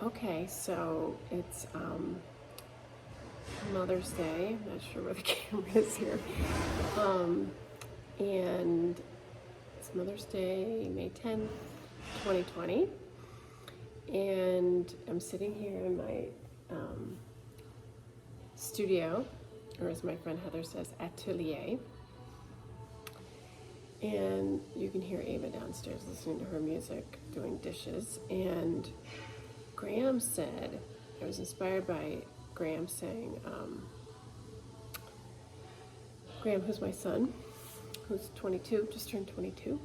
Okay, so it's Mother's Day. I'm not sure where the camera is here. Um, and it's Mother's Day, May 10th, 2020. And I'm sitting here in my studio, or as my friend Heather says, atelier. And you can hear Ava downstairs listening to her music, doing dishes. And Graham said, I was inspired by Graham saying, Graham, who's my son, who's 22, just turned 22,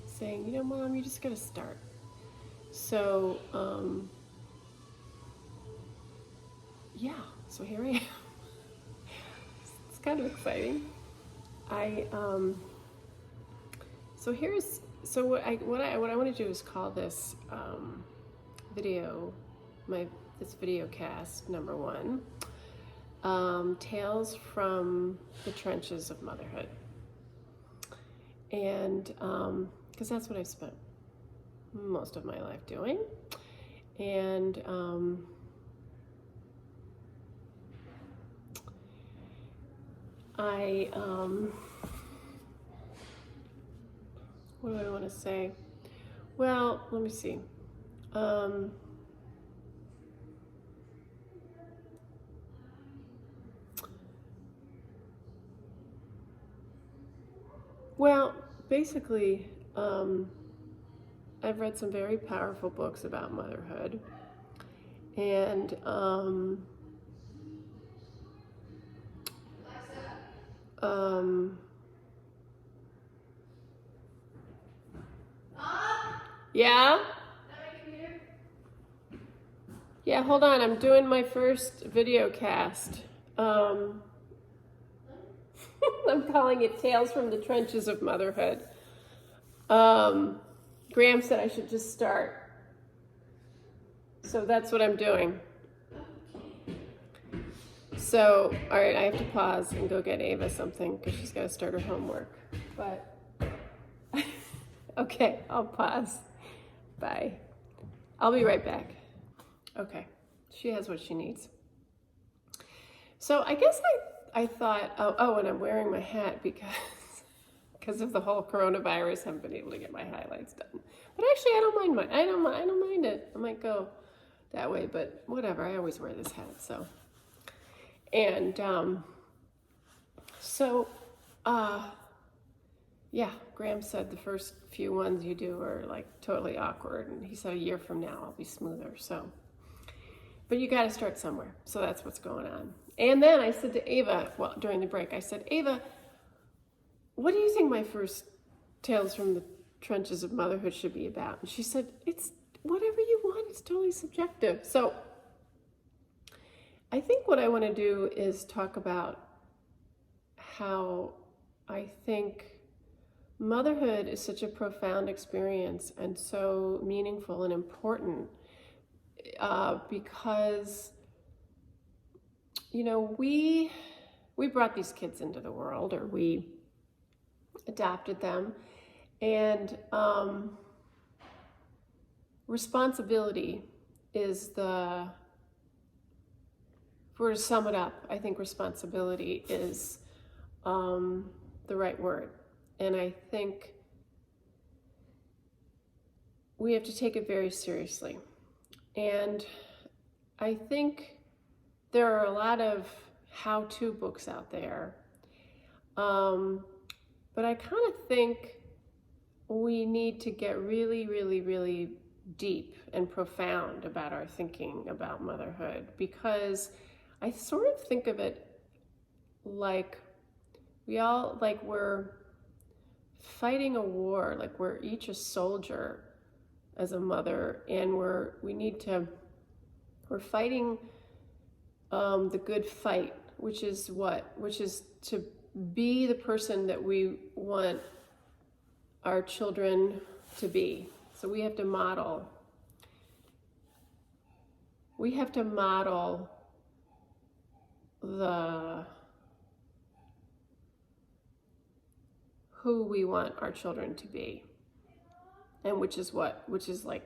saying, Mom, you just gotta start. So, yeah, so here I am. It's kind of exciting. What I want to do is call this video, this video cast number 1, Tales from the Trenches of Motherhood. And because that's what I've spent most of my life doing. And what do I want to say? Well, let me see. Well, basically, I've read some very powerful books about motherhood, and yeah? Yeah, hold on, I'm doing my first video cast. I'm calling it Tales from the Trenches of Motherhood. Graham said I should just start. So that's what I'm doing. So, all right, I have to pause and go get Ava something because she's got to start her homework. But, okay, I'll pause. Bye. I'll be right back. Okay, she has what she needs. So I guess I thought, and I'm wearing my hat because of the whole coronavirus, I haven't been able to get my highlights done. But actually, I don't mind it. I might go that way, but whatever. I always wear this hat, so. And yeah, Graham said the first few ones you do are like totally awkward, and he said a year from now I'll be smoother. So, but you got to start somewhere. So that's what's going on. And then I said to Ava, well, during the break, I said, Ava, what do you think my first Tales from the Trenches of Motherhood should be about? And she said, it's whatever you want. It's totally subjective. So I think what I want to do is talk about how I think motherhood is such a profound experience and so meaningful and important because, we brought these kids into the world, or we adopted them, and responsibility is if we were to sum it up, I think responsibility is the right word. And I think we have to take it very seriously. And I think there are a lot of how-to books out there. But I kind of think we need to get really, really, really deep and profound about our thinking about motherhood, because I sort of think of it like we're fighting a war, like we're each a soldier as a mother, and we're fighting the good fight, which is to be the person that we want our children to be. So we have to model who we want our children to be, and which is like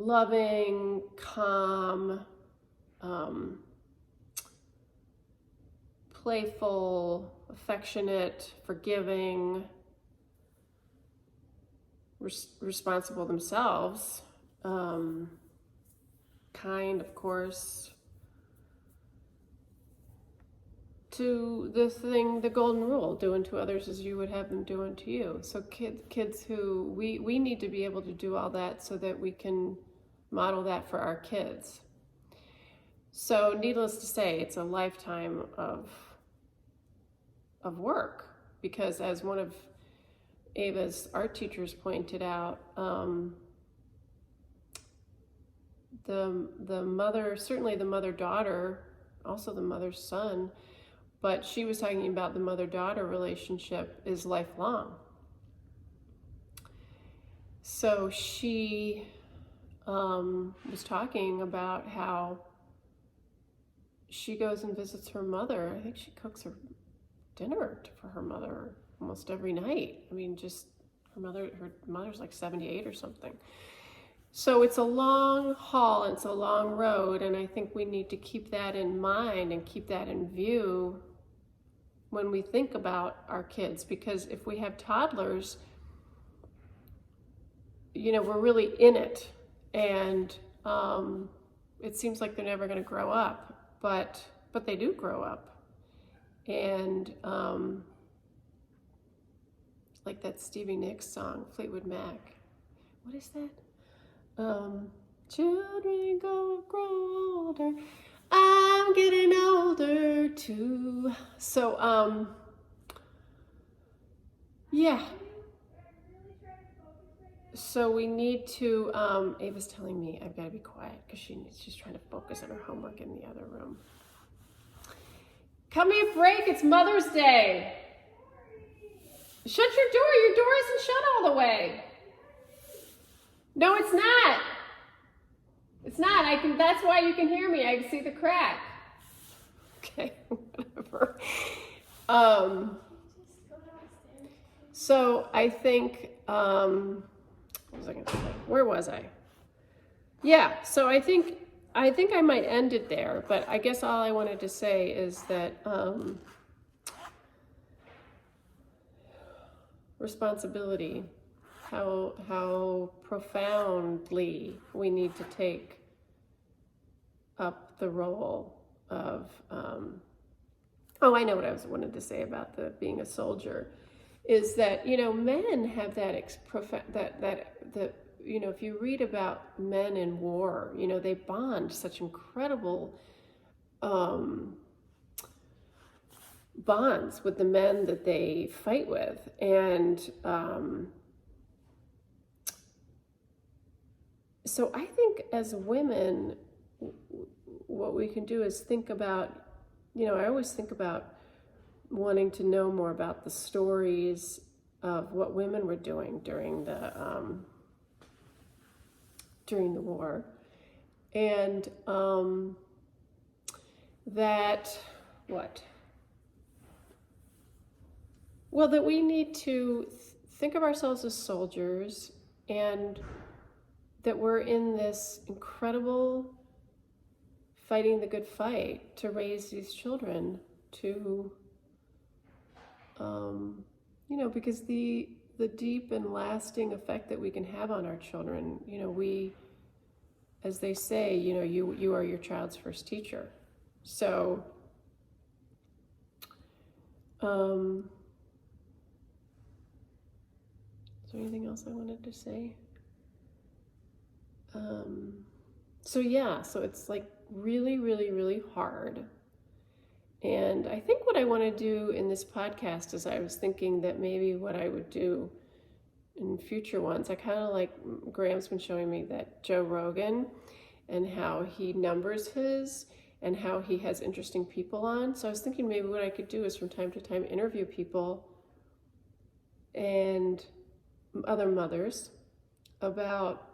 loving, calm, playful, affectionate, forgiving, responsible themselves, kind, of course, to the golden rule, do unto others as you would have them do unto you. So kids who, we need to be able to do all that so that we can model that for our kids. So needless to say, it's a lifetime of work, because as one of Ava's art teachers pointed out, the mother, certainly the mother-daughter, also the mother-son, but she was talking about the mother-daughter relationship is lifelong. So she was talking about how she goes and visits her mother. I think she cooks her dinner for her mother almost every night. I mean, just her mother's like 78 or something. So it's a long haul and it's a long road, and I think we need to keep that in mind and keep that in view when we think about our kids, because if we have toddlers, we're really in it, and it seems like they're never going to grow up, but they do grow up, and like that Stevie Nicks song, Fleetwood Mac. What is that? Children grow older. I'm getting older too. So, yeah. So we need to, Ava's telling me I've got to be quiet because she's trying to focus on her homework in the other room. Cut me a break, it's Mother's Day. Shut your door. Your door isn't shut all the way. No, it's not. It's not. That's why you can hear me. I can see the crack. Okay, whatever. So I think, what was I going to say? Where was I? Yeah, so I think I might end it there, but I guess all I wanted to say is that responsibility, how profoundly we need to take up the role of, I know what I wanted to say about being a soldier, is that, men have that, if you read about men in war, they bond such incredible bonds with the men that they fight with. And so I think as women, what we can do is think about, I always think about wanting to know more about the stories of what women were doing during the war, and that we need to think of ourselves as soldiers, and that we're in this incredible fighting the good fight to raise these children to, because the deep and lasting effect that we can have on our children, we, as they say, you are your child's first teacher. So, is there anything else I wanted to say? So it's like really, really, really hard. And I think what I want to do in this podcast is, I was thinking that maybe what I would do in future ones, I kind of like, Graham's been showing me that Joe Rogan and how he numbers his and how he has interesting people on. So I was thinking maybe what I could do is from time to time interview people and other mothers about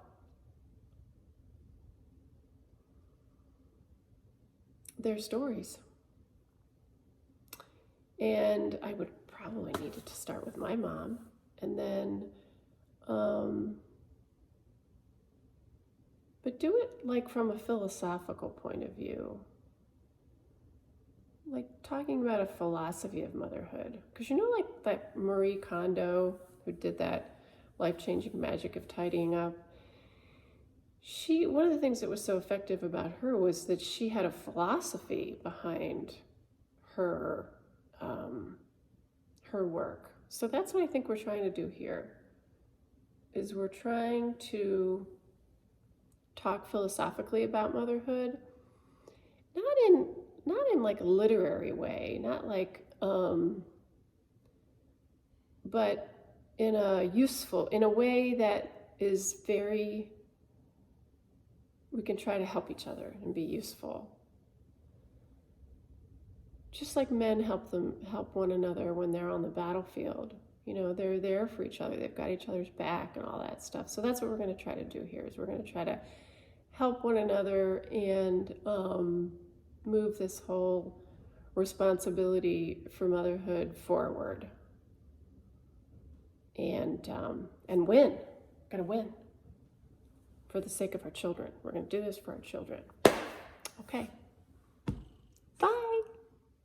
their stories. And I would probably need to start with my mom, and then, but but do it like from a philosophical point of view. Like talking about a philosophy of motherhood. Because like that Marie Kondo who did that life-changing magic of tidying up, one of the things that was so effective about her was that she had a philosophy behind her her work. So that's what I think we're trying to do here, is we're trying to talk philosophically about motherhood, not in like a literary way, not like but in a way that is very, we can try to help each other and be useful. Just like men help one another when they're on the battlefield. They're there for each other. They've got each other's back and all that stuff. So that's what we're going to try to do here, is we're going to try to help one another and move this whole responsibility for motherhood forward. And win. We're going to win for the sake of our children. We're going to do this for our children. Okay.